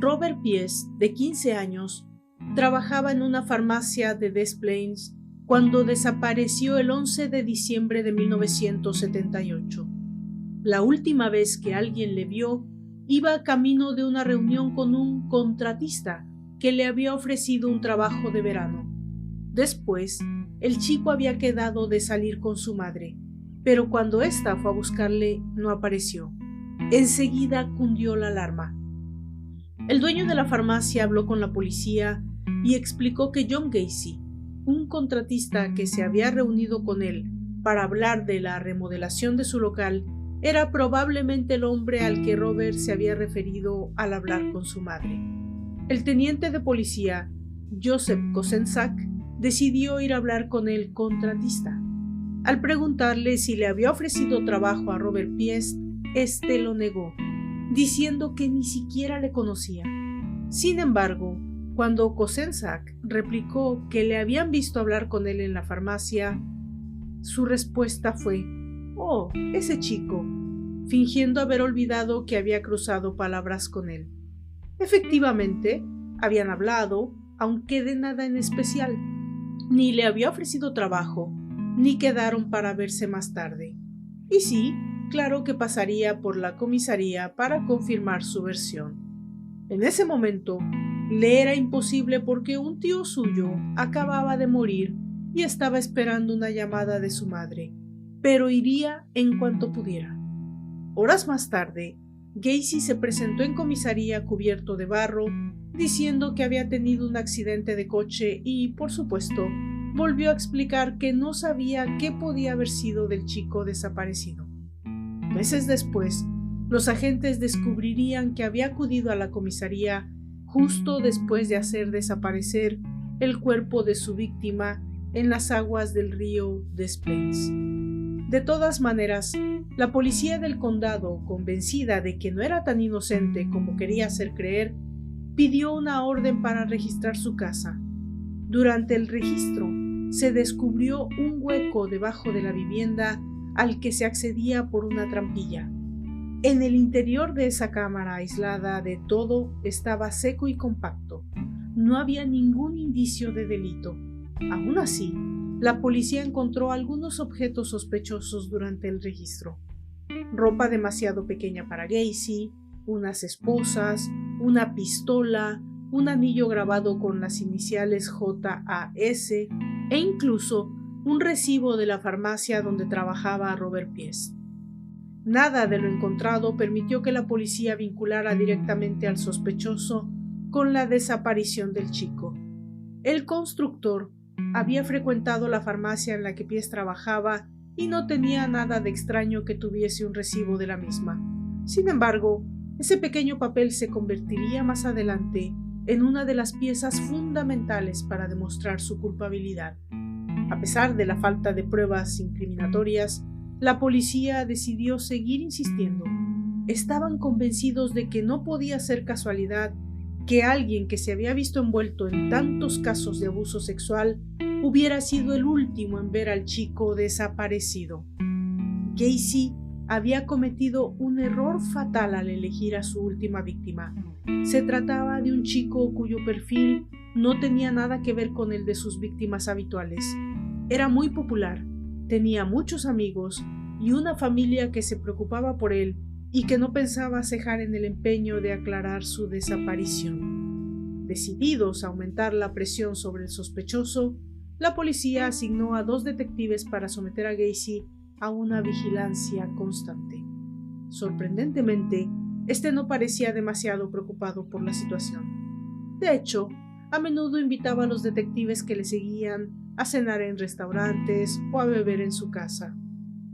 Robert Piest, de 15 años, trabajaba en una farmacia de Des Plaines cuando desapareció el 11 de diciembre de 1978. La última vez que alguien le vio, iba camino de una reunión con un contratista que le había ofrecido un trabajo de verano. Después, el chico había quedado de salir con su madre, pero cuando ésta fue a buscarle, no apareció. Enseguida cundió la alarma. El dueño de la farmacia habló con la policía y explicó que John Gacy, un contratista que se había reunido con él para hablar de la remodelación de su local, era probablemente el hombre al que Robert se había referido al hablar con su madre. El teniente de policía, Joseph Kosenczak, decidió ir a hablar con el contratista. Al preguntarle si le había ofrecido trabajo a Robert Piest, este lo negó, diciendo que ni siquiera le conocía. Sin embargo, cuando Kosenczak replicó que le habían visto hablar con él en la farmacia, su respuesta fue: «Oh, ese chico», fingiendo haber olvidado que había cruzado palabras con él. Efectivamente, habían hablado, aunque de nada en especial. Ni le había ofrecido trabajo, ni quedaron para verse más tarde. Y sí, claro que pasaría por la comisaría para confirmar su versión. En ese momento, le era imposible porque un tío suyo acababa de morir y estaba esperando una llamada de su madre, pero iría en cuanto pudiera. Horas más tarde, Gacy se presentó en comisaría cubierto de barro, diciendo que había tenido un accidente de coche y, por supuesto, volvió a explicar que no sabía qué podía haber sido del chico desaparecido. Meses después, los agentes descubrirían que había acudido a la comisaría justo después de hacer desaparecer el cuerpo de su víctima en las aguas del río Des Plaines. De todas maneras, la policía del condado, convencida de que no era tan inocente como quería hacer creer, pidió una orden para registrar su casa. Durante el registro, se descubrió un hueco debajo de la vivienda al que se accedía por una trampilla. En el interior de esa cámara aislada de todo estaba seco y compacto. No había ningún indicio de delito. Aún así, la policía encontró algunos objetos sospechosos durante el registro. Ropa demasiado pequeña para Gacy, unas esposas, una pistola, un anillo grabado con las iniciales JAS e incluso un recibo de la farmacia donde trabajaba Robert Piest. Nada de lo encontrado permitió que la policía vinculara directamente al sospechoso con la desaparición del chico. El constructor había frecuentado la farmacia en la que Piest trabajaba y no tenía nada de extraño que tuviese un recibo de la misma. Sin embargo, ese pequeño papel se convertiría más adelante en una de las piezas fundamentales para demostrar su culpabilidad. A pesar de la falta de pruebas incriminatorias, la policía decidió seguir insistiendo. Estaban convencidos de que no podía ser casualidad que alguien que se había visto envuelto en tantos casos de abuso sexual hubiera sido el último en ver al chico desaparecido. Gacy había cometido un error fatal al elegir a su última víctima. Se trataba de un chico cuyo perfil no tenía nada que ver con el de sus víctimas habituales. Era muy popular, tenía muchos amigos y una familia que se preocupaba por él y que no pensaba cejar en el empeño de aclarar su desaparición. Decididos a aumentar la presión sobre el sospechoso, la policía asignó a 2 detectives para someter a Gacy a una vigilancia constante. Sorprendentemente, este no parecía demasiado preocupado por la situación. De hecho, a menudo invitaba a los detectives que le seguían a cenar en restaurantes o a beber en su casa.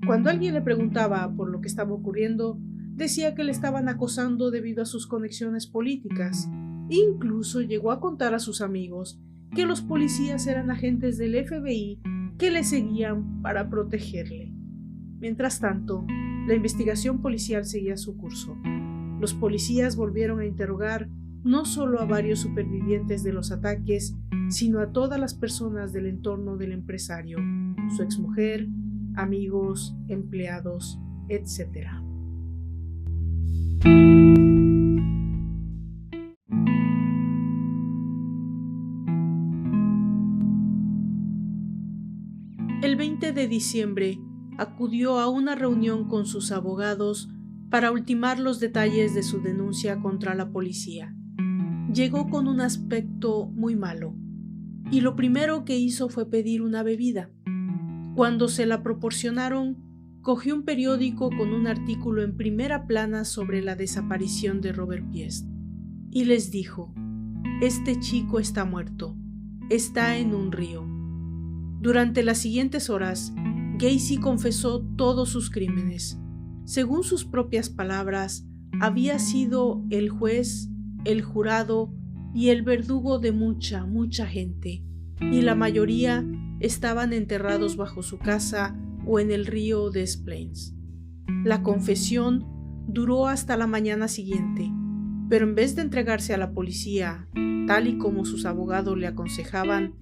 Cuando alguien le preguntaba por lo que estaba ocurriendo, decía que le estaban acosando debido a sus conexiones políticas. Incluso llegó a contar a sus amigos que los policías eran agentes del FBI que le seguían para protegerle. Mientras tanto, la investigación policial seguía su curso. Los policías volvieron a interrogar no solo a varios supervivientes de los ataques, sino a todas las personas del entorno del empresario, su exmujer, amigos, empleados, etc. El 20 de diciembre acudió a una reunión con sus abogados para ultimar los detalles de su denuncia contra la policía. Llegó con un aspecto muy malo, y lo primero que hizo fue pedir una bebida. Cuando se la proporcionaron, cogió un periódico con un artículo en primera plana sobre la desaparición de Robert Piest, y les dijo: «Este chico está muerto, está en un río». Durante las siguientes horas, Gacy confesó todos sus crímenes. Según sus propias palabras, había sido el juez, el jurado y el verdugo de mucha gente, y la mayoría estaban enterrados bajo su casa o en el río Des Plaines. La confesión duró hasta la mañana siguiente, pero en vez de entregarse a la policía, tal y como sus abogados le aconsejaban,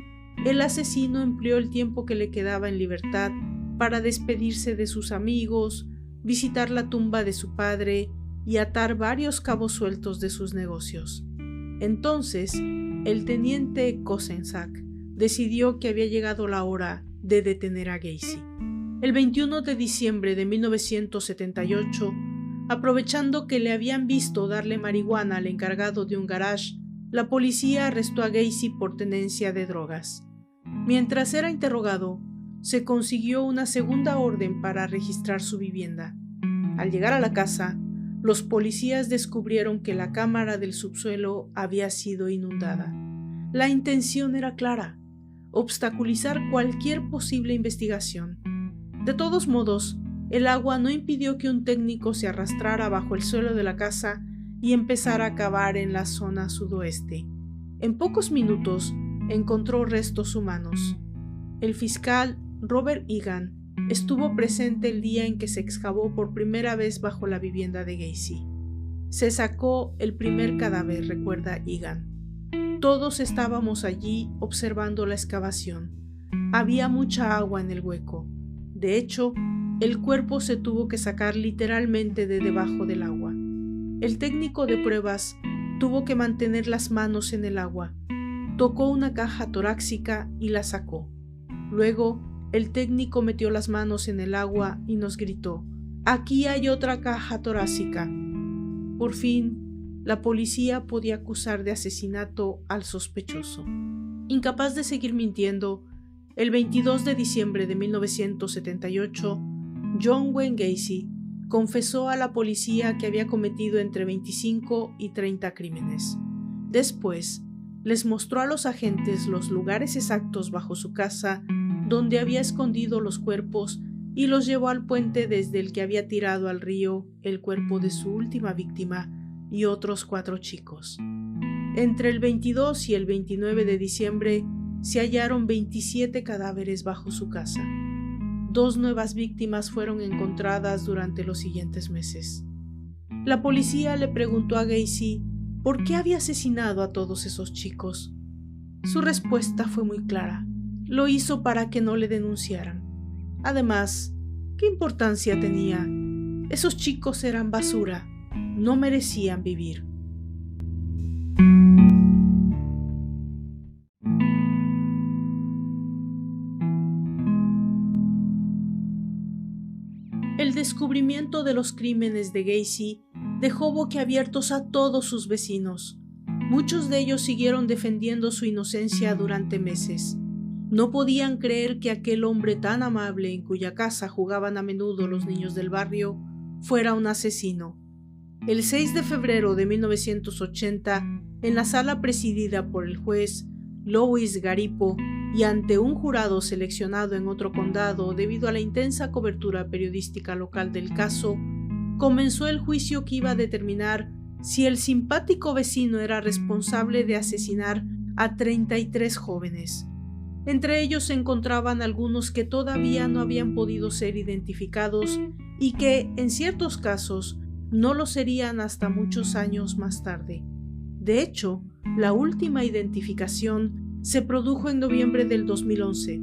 el asesino empleó el tiempo que le quedaba en libertad para despedirse de sus amigos, visitar la tumba de su padre y atar varios cabos sueltos de sus negocios. Entonces, el teniente Kosenczak decidió que había llegado la hora de detener a Gacy. El 21 de diciembre de 1978, aprovechando que le habían visto darle marihuana al encargado de un garage, la policía arrestó a Gacy por tenencia de drogas. Mientras era interrogado, se consiguió una segunda orden para registrar su vivienda. Al llegar a la casa, los policías descubrieron que la cámara del subsuelo había sido inundada. La intención era clara: obstaculizar cualquier posible investigación. De todos modos, el agua no impidió que un técnico se arrastrara bajo el suelo de la casa y empezara a cavar en la zona sudoeste. En pocos minutos encontró restos humanos. El fiscal Robert Egan estuvo presente el día en que se excavó por primera vez bajo la vivienda de Gacy. Se sacó el primer cadáver, recuerda Egan. Todos estábamos allí observando la excavación. Había mucha agua en el hueco. De hecho, el cuerpo se tuvo que sacar literalmente de debajo del agua. El técnico de pruebas tuvo que mantener las manos en el agua. Tocó una caja torácica y la sacó. Luego, el técnico metió las manos en el agua y nos gritó: «Aquí hay otra caja torácica». Por fin, la policía podía acusar de asesinato al sospechoso. Incapaz de seguir mintiendo, el 22 de diciembre de 1978, John Wayne Gacy confesó a la policía que había cometido entre 25 y 30 crímenes. Después, les mostró a los agentes los lugares exactos bajo su casa donde había escondido los cuerpos y los llevó al puente desde el que había tirado al río el cuerpo de su última víctima y otros 4 chicos. Entre el 22 y el 29 de diciembre se hallaron 27 cadáveres bajo su casa. 2 nuevas víctimas fueron encontradas durante los siguientes meses. La policía le preguntó a Gacy por qué había asesinado a todos esos chicos. Su respuesta fue muy clara: lo hizo para que no le denunciaran. Además, ¿qué importancia tenía? Esos chicos eran basura, no merecían vivir. El descubrimiento de los crímenes de Gacy dejó boquiabiertos a todos sus vecinos. Muchos de ellos siguieron defendiendo su inocencia durante meses. No podían creer que aquel hombre tan amable, en cuya casa jugaban a menudo los niños del barrio, fuera un asesino. El 6 de febrero de 1980, en la sala presidida por el juez Louis Garipo y ante un jurado seleccionado en otro condado debido a la intensa cobertura periodística local del caso, comenzó el juicio que iba a determinar si el simpático vecino era responsable de asesinar a 33 jóvenes. Entre ellos se encontraban algunos que todavía no habían podido ser identificados y que, en ciertos casos, no lo serían hasta muchos años más tarde. De hecho, la última identificación se produjo en noviembre del 2011.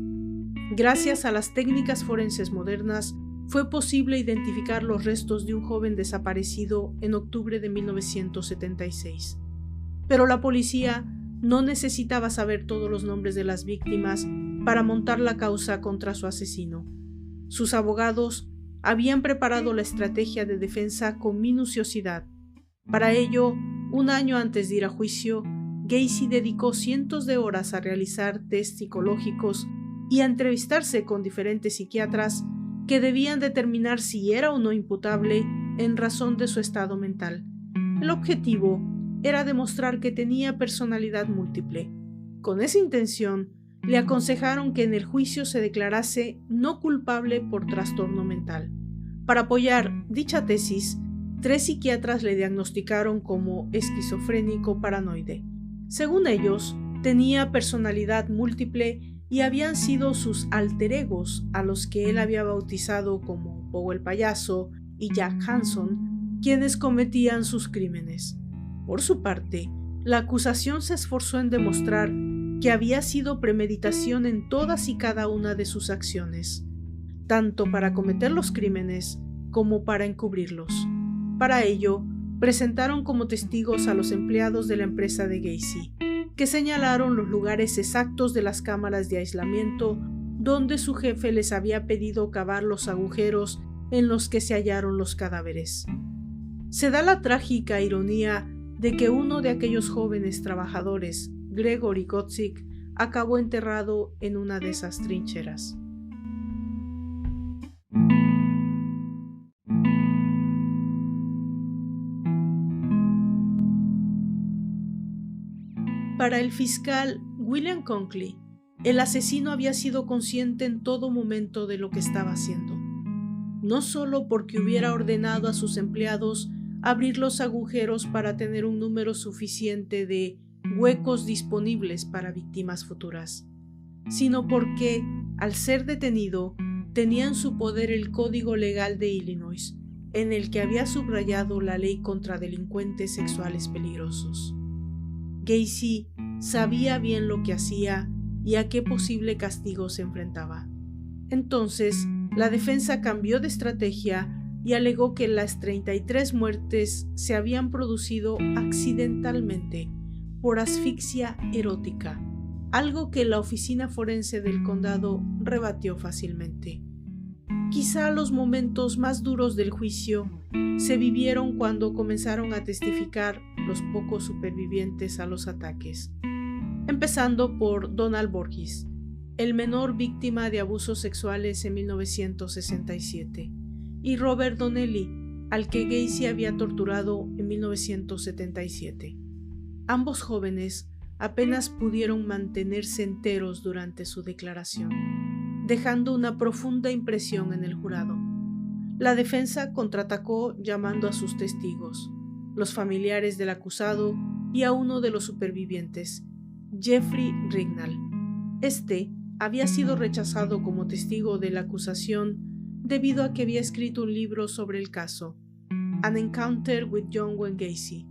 Gracias a las técnicas forenses modernas, fue posible identificar los restos de un joven desaparecido en octubre de 1976. Pero la policía no necesitaba saber todos los nombres de las víctimas para montar la causa contra su asesino. Sus abogados habían preparado la estrategia de defensa con minuciosidad. Para ello, un año antes de ir a juicio, Gacy dedicó cientos de horas a realizar test psicológicos y a entrevistarse con diferentes psiquiatras que debían determinar si era o no imputable en razón de su estado mental. El objetivo era demostrar que tenía personalidad múltiple. Con esa intención, le aconsejaron que en el juicio se declarase no culpable por trastorno mental. Para apoyar dicha tesis, 3 psiquiatras le diagnosticaron como esquizofrénico paranoide. Según ellos, tenía personalidad múltiple y habían sido sus alter egos, a los que él había bautizado como Pogo el payaso y Jack Hanson, quienes cometían sus crímenes. Por su parte, la acusación se esforzó en demostrar que había sido premeditación en todas y cada una de sus acciones, tanto para cometer los crímenes como para encubrirlos. Para ello, presentaron como testigos a los empleados de la empresa de Gacy, que señalaron los lugares exactos de las cámaras de aislamiento donde su jefe les había pedido cavar los agujeros en los que se hallaron los cadáveres. Se da la trágica ironía de que uno de aquellos jóvenes trabajadores, Gregory Godzik, acabó enterrado en una de esas trincheras. Para el fiscal William Conklin, el asesino había sido consciente en todo momento de lo que estaba haciendo, no solo porque hubiera ordenado a sus empleados abrir los agujeros para tener un número suficiente de huecos disponibles para víctimas futuras, sino porque, al ser detenido, tenía en su poder el Código Legal de Illinois, en el que había subrayado la ley contra delincuentes sexuales peligrosos. Gacy sabía bien lo que hacía y a qué posible castigo se enfrentaba. Entonces, la defensa cambió de estrategia y alegó que las 33 muertes se habían producido accidentalmente por asfixia erótica, algo que la oficina forense del condado rebatió fácilmente. Quizá los momentos más duros del juicio se vivieron cuando comenzaron a testificar los pocos supervivientes a los ataques, empezando por Donald Borges, el menor víctima de abusos sexuales en 1967, y Robert Donnelly, al que Gacy había torturado en 1977. Ambos jóvenes apenas pudieron mantenerse enteros durante su declaración, dejando una profunda impresión en el jurado. La defensa contraatacó llamando a sus testigos, los familiares del acusado y a uno de los supervivientes, Jeffrey Rignall. Este había sido rechazado como testigo de la acusación debido a que había escrito un libro sobre el caso, An Encounter with John Wayne Gacy,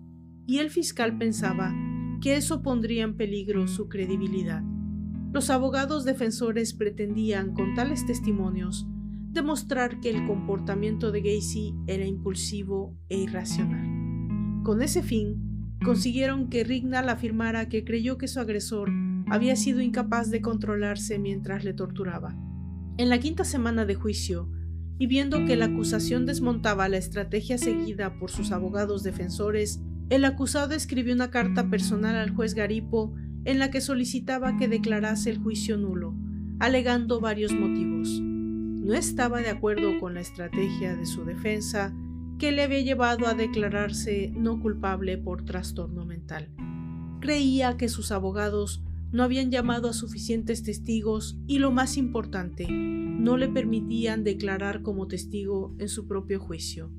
y el fiscal pensaba que eso pondría en peligro su credibilidad. Los abogados defensores pretendían, con tales testimonios, demostrar que el comportamiento de Gacy era impulsivo e irracional. Con ese fin, consiguieron que Rignall afirmara que creyó que su agresor había sido incapaz de controlarse mientras le torturaba. En la quinta semana de juicio, y viendo que la acusación desmontaba la estrategia seguida por sus abogados defensores, el acusado escribió una carta personal al juez Garipo en la que solicitaba que declarase el juicio nulo, alegando varios motivos. No estaba de acuerdo con la estrategia de su defensa, que le había llevado a declararse no culpable por trastorno mental. Creía que sus abogados no habían llamado a suficientes testigos y, lo más importante, no le permitían declarar como testigo en su propio juicio.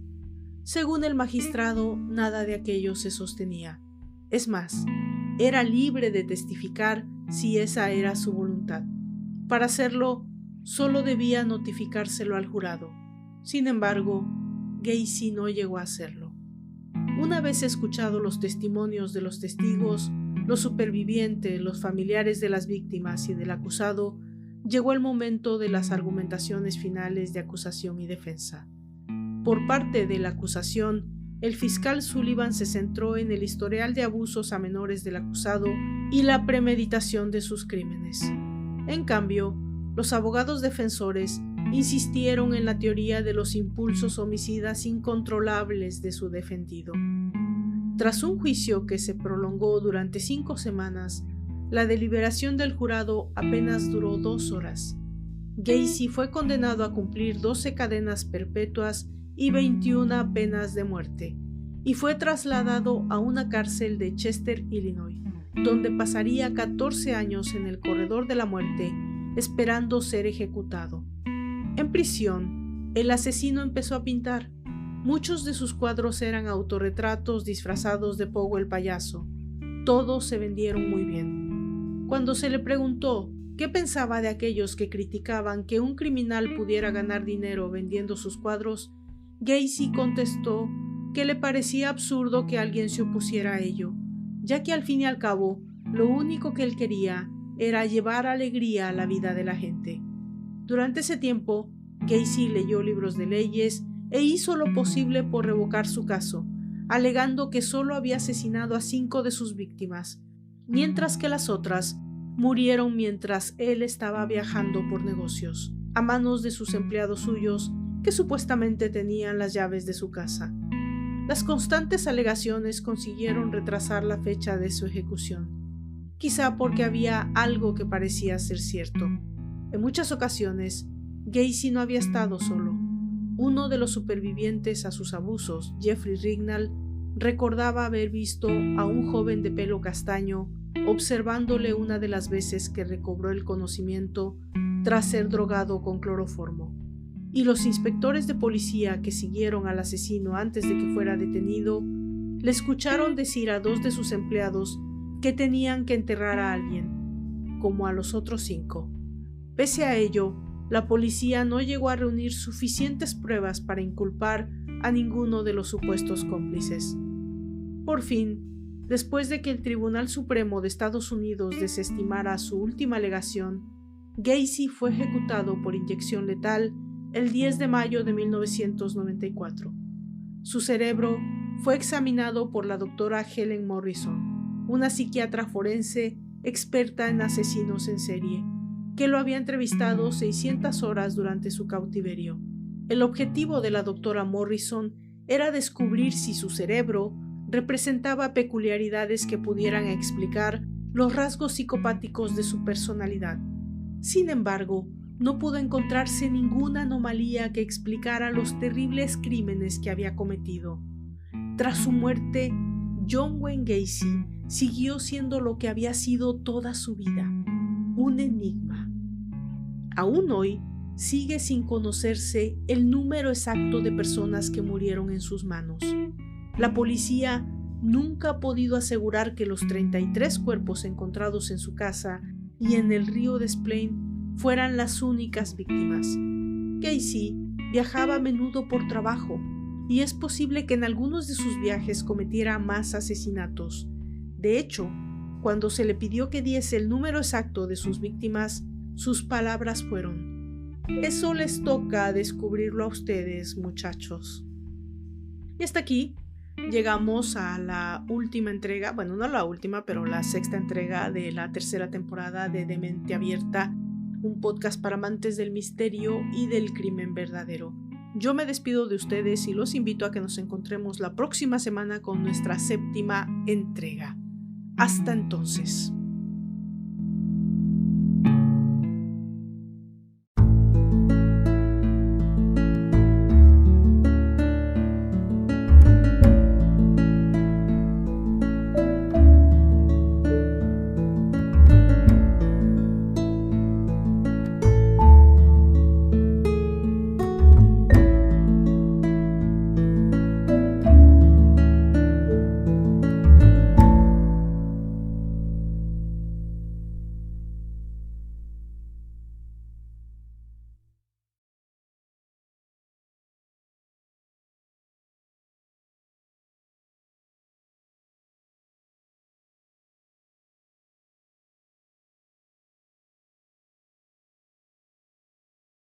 Según el magistrado, nada de aquello se sostenía. Es más, era libre de testificar si esa era su voluntad. Para hacerlo, solo debía notificárselo al jurado. Sin embargo, Gacy no llegó a hacerlo. Una vez escuchados los testimonios de los testigos, los supervivientes, los familiares de las víctimas y del acusado, llegó el momento de las argumentaciones finales de acusación y defensa. Por parte de la acusación, el fiscal Sullivan se centró en el historial de abusos a menores del acusado y la premeditación de sus crímenes. En cambio, los abogados defensores insistieron en la teoría de los impulsos homicidas incontrolables de su defendido. Tras un juicio que se prolongó durante 5 semanas, la deliberación del jurado apenas duró 2 horas. Gacy fue condenado a cumplir 12 cadenas perpetuas y 21 penas de muerte, y fue trasladado a una cárcel de Chester, Illinois, donde pasaría 14 años en el corredor de la muerte, esperando ser ejecutado. En prisión, el asesino empezó a pintar. Muchos de sus cuadros eran autorretratos disfrazados de Pogo el payaso. Todos se vendieron muy bien. Cuando se le preguntó qué pensaba de aquellos que criticaban que un criminal pudiera ganar dinero vendiendo sus cuadros, Gacy contestó que le parecía absurdo que alguien se opusiera a ello, ya que al fin y al cabo, lo único que él quería era llevar alegría a la vida de la gente. Durante ese tiempo, Gacy leyó libros de leyes e hizo lo posible por revocar su caso, alegando que solo había asesinado a 5 de sus víctimas, mientras que las otras murieron mientras él estaba viajando por negocios, a manos de sus empleados suyos que supuestamente tenían las llaves de su casa. Las constantes alegaciones consiguieron retrasar la fecha de su ejecución, quizá porque había algo que parecía ser cierto. En muchas ocasiones, Gacy no había estado solo. Uno de los supervivientes a sus abusos, Jeffrey Rignall, recordaba haber visto a un joven de pelo castaño observándole una de las veces que recobró el conocimiento tras ser drogado con cloroformo. Y los inspectores de policía que siguieron al asesino antes de que fuera detenido le escucharon decir a 2 de sus empleados que tenían que enterrar a alguien, como a los otros 5. Pese a ello, la policía no llegó a reunir suficientes pruebas para inculpar a ninguno de los supuestos cómplices. Por fin, después de que el Tribunal Supremo de Estados Unidos desestimara su última alegación, Gacy fue ejecutado por inyección letal el 10 de mayo de 1994. Su cerebro fue examinado por la doctora Helen Morrison, una psiquiatra forense experta en asesinos en serie, que lo había entrevistado 600 horas durante su cautiverio. El objetivo de la doctora Morrison era descubrir si su cerebro representaba peculiaridades que pudieran explicar los rasgos psicopáticos de su personalidad. Sin embargo, no pudo encontrarse ninguna anomalía que explicara los terribles crímenes que había cometido. Tras su muerte, John Wayne Gacy siguió siendo lo que había sido toda su vida, un enigma. Aún hoy, sigue sin conocerse el número exacto de personas que murieron en sus manos. La policía nunca ha podido asegurar que los 33 cuerpos encontrados en su casa y en el río Des Plaines fueran las únicas víctimas. Casey viajaba a menudo por trabajo y es posible que en algunos de sus viajes cometiera más asesinatos. De hecho, cuando se le pidió que diese el número exacto de sus víctimas, sus palabras fueron: "Eso les toca descubrirlo a ustedes, muchachos". Y hasta aquí llegamos a la última entrega, bueno, no la última, pero la sexta entrega de la tercera temporada de Demente Abierta, un podcast para amantes del misterio y del crimen verdadero. Yo me despido de ustedes y los invito a que nos encontremos la próxima semana con nuestra séptima entrega. Hasta entonces.